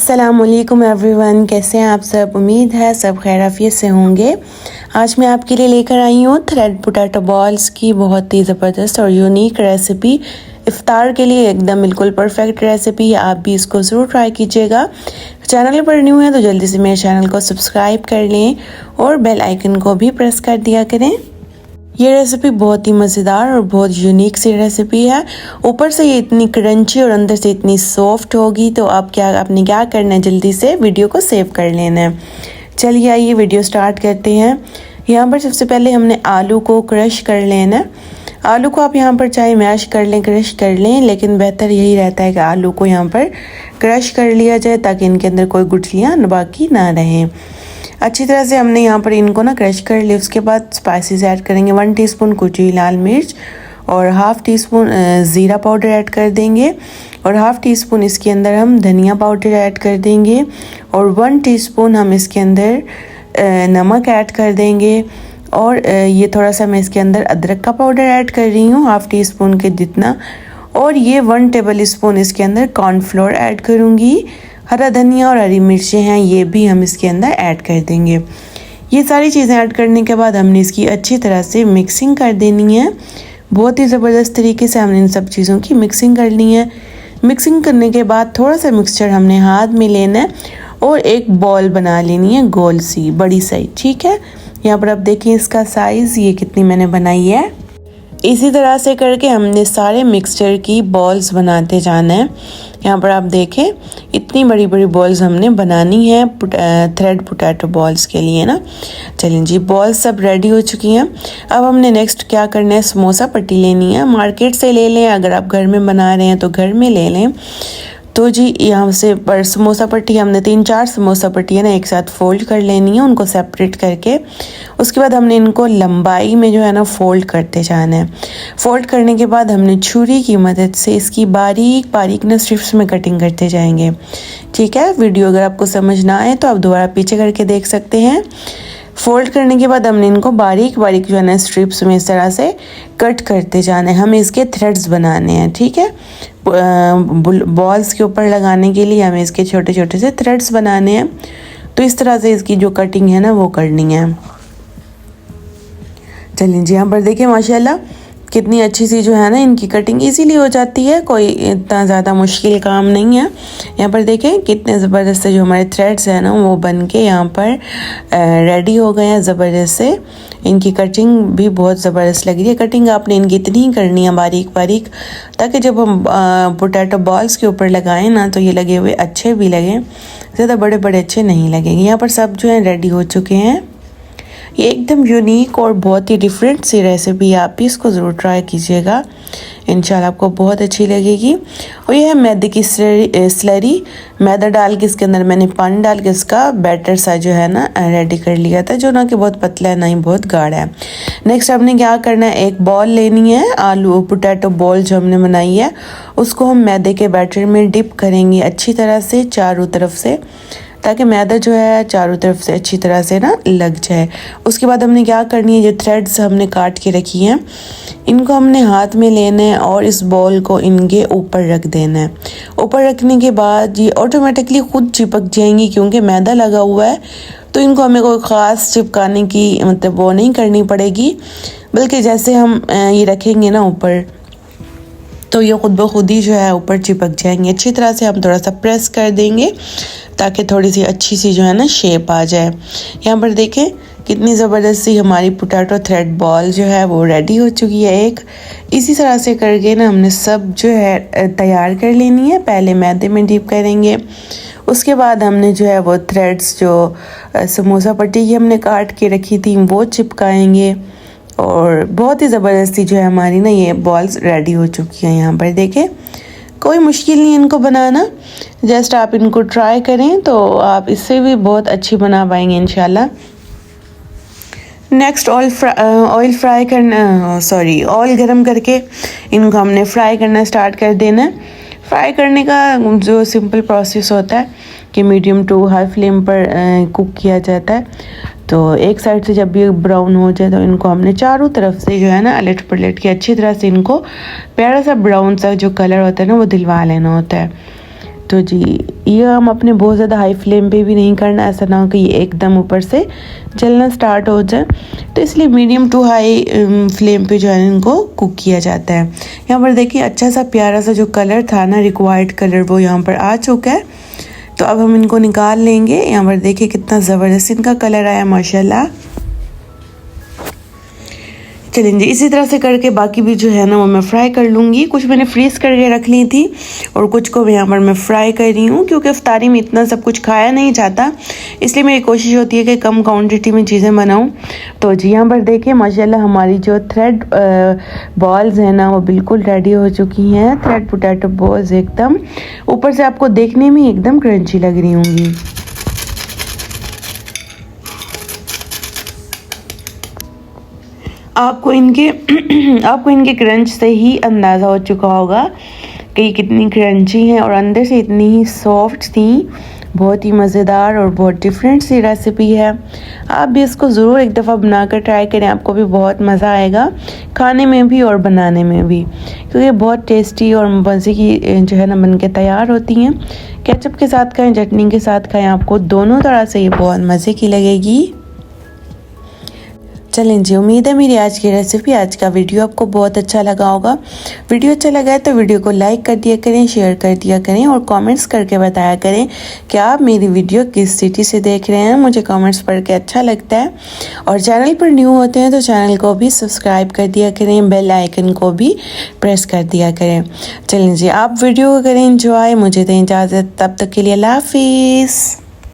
अस्सलामुअलैकुम एवरीवन, कैसे हैं आप सब। उम्मीद है सब खैराफियत से होंगे। आज मैं आपके लिए लेकर आई हूँ थ्रेड पोटैटो बॉल्स की बहुत ही ज़बरदस्त और यूनिक रेसिपी। इफ्तार के लिए एकदम बिल्कुल परफेक्ट रेसिपी है। आप भी इसको ज़रूर ट्राई कीजिएगा। चैनल पर न्यू है तो जल्दी से मेरे चैनल को सब्सक्राइब कर लें और बेल आइकन को भी प्रेस कर दिया करें। ये रेसिपी बहुत ही मज़ेदार और बहुत यूनिक सी रेसिपी है। ऊपर से ये इतनी क्रंची और अंदर से इतनी सॉफ्ट होगी। तो आपने क्या करना है, जल्दी से वीडियो को सेव कर लेना है। चलिए आइए वीडियो स्टार्ट करते हैं। यहाँ पर सबसे पहले हमने आलू को क्रश कर लेना है। आलू को आप यहाँ पर चाहे मैश कर लें, क्रश कर लें, लेकिन बेहतर यही रहता है कि आलू को यहाँ पर क्रश कर लिया जाए ताकि इनके अंदर कोई गुठलियाँ बाकी ना रहें। अच्छी तरह से हमने यहाँ पर इनको ना क्रश कर लिया। उसके बाद स्पाइसेस ऐड करेंगे। 1 टीस्पून कुटी लाल मिर्च और हाफ़ टी स्पून ज़ीरा पाउडर ऐड कर देंगे और हाफ़ टी स्पून इसके अंदर हम धनिया पाउडर ऐड कर देंगे और 1 टीस्पून हम इसके अंदर नमक ऐड कर देंगे और ये थोड़ा सा मैं इसके अंदर अदरक का पाउडर ऐड कर रही हूँ, हाफ़ टी स्पून के जितना। और ये 1 टेबल स्पून इसके अंदर कॉर्नफ्लोर ऐड करूँगी। हरा धनिया और हरी मिर्चें हैं, ये भी हम इसके अंदर ऐड कर देंगे। ये सारी चीज़ें ऐड करने के बाद हमने इसकी अच्छी तरह से मिक्सिंग कर देनी है। बहुत ही ज़बरदस्त तरीके से हमने इन सब चीज़ों की मिक्सिंग करनी है। मिक्सिंग करने के बाद थोड़ा सा मिक्सचर हमने हाथ में लेना है और एक बॉल बना लेनी है, गोल सी बड़ी साइज। ठीक है, यहाँ पर आप देखें इसका साइज़ ये कितनी मैंने बनाई है। इसी तरह से करके हमने सारे मिक्सचर की बॉल्स बनाते जाना है। यहाँ पर आप देखें इतनी बड़ी बड़ी बॉल्स हमने बनानी है थ्रेड पोटैटो बॉल्स के लिए ना। चलिए जी, बॉल्स सब रेडी हो चुकी हैं। अब हमने नेक्स्ट क्या करना है, समोसा पट्टी लेनी है। मार्केट से ले लें, अगर आप घर में बना रहे हैं तो घर में ले लें। तो जी यहाँ से पर समोसा पट्टी हमने 3-4 समोसा पट्टी है ना एक साथ फोल्ड कर लेनी है, उनको सेपरेट करके। उसके बाद हमने इनको लंबाई में जो है ना फोल्ड करते जाना है। फोल्ड करने के बाद हमने छुरी की मदद से इसकी बारीक बारीक ना स्ट्रिप्स में कटिंग करते जाएंगे। ठीक है, वीडियो अगर आपको समझ ना आए तो आप दोबारा पीछे करके देख सकते हैं। फोल्ड करने के बाद हमने इनको बारीक बारीक जो है ना स्ट्रिप्स में इस तरह से कट करते जाना है। हमें इसके थ्रेड्स बनाने हैं। ठीक है, बॉल्स के ऊपर लगाने के लिए हमें इसके छोटे छोटे से थ्रेड्स बनाने हैं। तो इस तरह से इसकी जो कटिंग है ना वो करनी है। चलिए जी, यहाँ पर देखिए माशाल्लाह कितनी अच्छी सी जो है ना इनकी कटिंग इजीली हो जाती है। कोई इतना ज़्यादा मुश्किल काम नहीं है। यहाँ पर देखें कितने ज़बरदस्त से जो हमारे थ्रेड्स हैं ना वो बन के यहाँ पर रेडी हो गए हैं ज़बरदस्त से। इनकी कटिंग भी बहुत ज़बरदस्त लग रही है। कटिंग आपने इनकी इतनी ही करनी है बारीक बारीक, ताकि जब हम पोटैटो बॉल्स के ऊपर लगाएं ना तो ये लगे हुए अच्छे भी लगें, ज़्यादा बड़े बड़े अच्छे नहीं लगेंगे। यहाँ पर सब जो है रेडी हो चुके हैं। ये एकदम यूनिक और बहुत ही डिफरेंट सी रेसिपी है। आप भी इसको ज़रूर ट्राई कीजिएगा, इंशाल्लाह आपको बहुत अच्छी लगेगी। और यह है मैदे की स्लरी। मैदा डाल के इसके अंदर मैंने पानी डाल के इसका बैटर सा जो है ना रेडी कर लिया था, जो ना कि बहुत पतला है ना ही बहुत गाढ़ा है। नेक्स्ट हमने क्या करना है, एक बॉल लेनी है। आलू पोटैटो बॉल जो हमने बनाई है उसको हम मैदे के बैटर में डिप करेंगे अच्छी तरह से चारों तरफ से, ताकि मैदा जो है चारों तरफ से अच्छी तरह से ना लग जाए। उसके बाद हमने क्या करनी है, जो थ्रेड्स हमने काट के रखी हैं इनको हमने हाथ में लेना है और इस बॉल को इनके ऊपर रख देना है। ऊपर रखने के बाद ये ऑटोमेटिकली खुद चिपक जाएंगी, क्योंकि मैदा लगा हुआ है। तो इनको हमें कोई ख़ास चिपकाने की मतलब वो नहीं करनी पड़ेगी, बल्कि जैसे हम ये रखेंगे ना ऊपर तो ये खुद ब खुद ही जो है ऊपर चिपक जाएंगे। अच्छी तरह से हम थोड़ा सा प्रेस कर देंगे ताकि थोड़ी सी अच्छी सी जो है ना शेप आ जाए। यहाँ पर देखें कितनी ज़बरदस्त सी हमारी पोटैटो थ्रेड बॉल जो है वो रेडी हो चुकी है। एक इसी तरह से करके ना हमने सब जो है तैयार कर लेनी है। पहले मैदे में डीप करेंगे, उसके बाद हमने जो है वो थ्रेड्स जो समोसा पट्टी की हमने काट के रखी थी वो चिपकाएंगे और बहुत ही ज़बरदस्ती जो है हमारी ना ये बॉल्स रेडी हो चुकी हैं। यहाँ पर देखें कोई मुश्किल नहीं इनको बनाना, जस्ट आप इनको ट्राई करें तो आप इससे भी बहुत अच्छी बना पाएंगे इंशाल्लाह। नेक्स्ट ऑयल गरम करके इनको हमने फ्राई करना स्टार्ट कर देना है। फ्राई करने का जो सिंपल प्रोसेस होता है कि मीडियम टू हाई फ्लेम पर कुक किया जाता है। तो एक साइड से जब ये ब्राउन हो जाए तो इनको हमने चारों तरफ से जो है ना अलट पलट के अच्छी तरह से इनको प्यारा सा ब्राउन सा जो कलर होता है ना वो दिलवा लेना होता है। तो जी ये हम अपने बहुत ज़्यादा हाई फ्लेम पे भी नहीं करना, ऐसा ना हो कि ये एकदम ऊपर से जलना स्टार्ट हो जाए। तो इसलिए मीडियम टू हाई फ्लेम पे जो है इनको कुक किया जाता है। यहाँ पर देखिए अच्छा सा प्यारा सा जो कलर था ना, रिक्वायर्ड कलर, वो यहाँ पर आ चुका है। तो अब हम इनको निकाल लेंगे। यहाँ पर देखिए कितना ज़बरदस्त इनका कलर आया माशाल्लाह। चलें जी, इसी तरह से करके बाकी भी जो है ना वो मैं फ्राई कर लूँगी। कुछ मैंने फ्रीज करके रख ली थी और कुछ को यहाँ पर मैं फ्राई कर रही हूँ, क्योंकि इफ्तारी में इतना सब कुछ खाया नहीं जाता, इसलिए मेरी कोशिश होती है कि कम क्वांटिटी में चीज़ें बनाऊँ। तो जी यहाँ पर देखिए माशाल्लाह हमारी जो थ्रेड बॉल्स हैं ना वो बिल्कुल रेडी हो चुकी हैं। थ्रेड पोटैटो बॉल्स एकदम ऊपर से आपको देखने में एकदम क्रंची लग रही होंगी। आपको इनके क्रंच से ही अंदाज़ा हो चुका होगा कि ये कितनी क्रंची हैं और अंदर से इतनी ही सॉफ्ट थी। बहुत ही मज़ेदार और बहुत डिफरेंट सी रेसिपी है। आप भी इसको ज़रूर एक दफ़ा बनाकर ट्राई करें, आपको भी बहुत मज़ा आएगा खाने में भी और बनाने में भी, क्योंकि बहुत टेस्टी और मज़े की जो है ना बन के तैयार होती हैं। केचप के साथ खाएँ, चटनी के साथ खाएँ, आपको दोनों तरह से ये बहुत मज़े की लगेगी। चलें जी, उम्मीद है मेरी आज की रेसिपी, आज का वीडियो आपको बहुत अच्छा लगा होगा। वीडियो अच्छा लगा है तो वीडियो को लाइक कर दिया करें, शेयर कर दिया करें और कमेंट्स करके बताया करें कि आप मेरी वीडियो किस सिटी से देख रहे हैं। मुझे कमेंट्स पढ़ के अच्छा लगता है। और चैनल पर न्यू होते हैं तो चैनल को भी सब्सक्राइब कर दिया करें, बेल आइकन को भी प्रेस कर दिया करें। चलें जी, आप वीडियो को करें एंजॉय। मुझे दें इजाज़त, तब तक के लिए अल्लाह हाफिज़।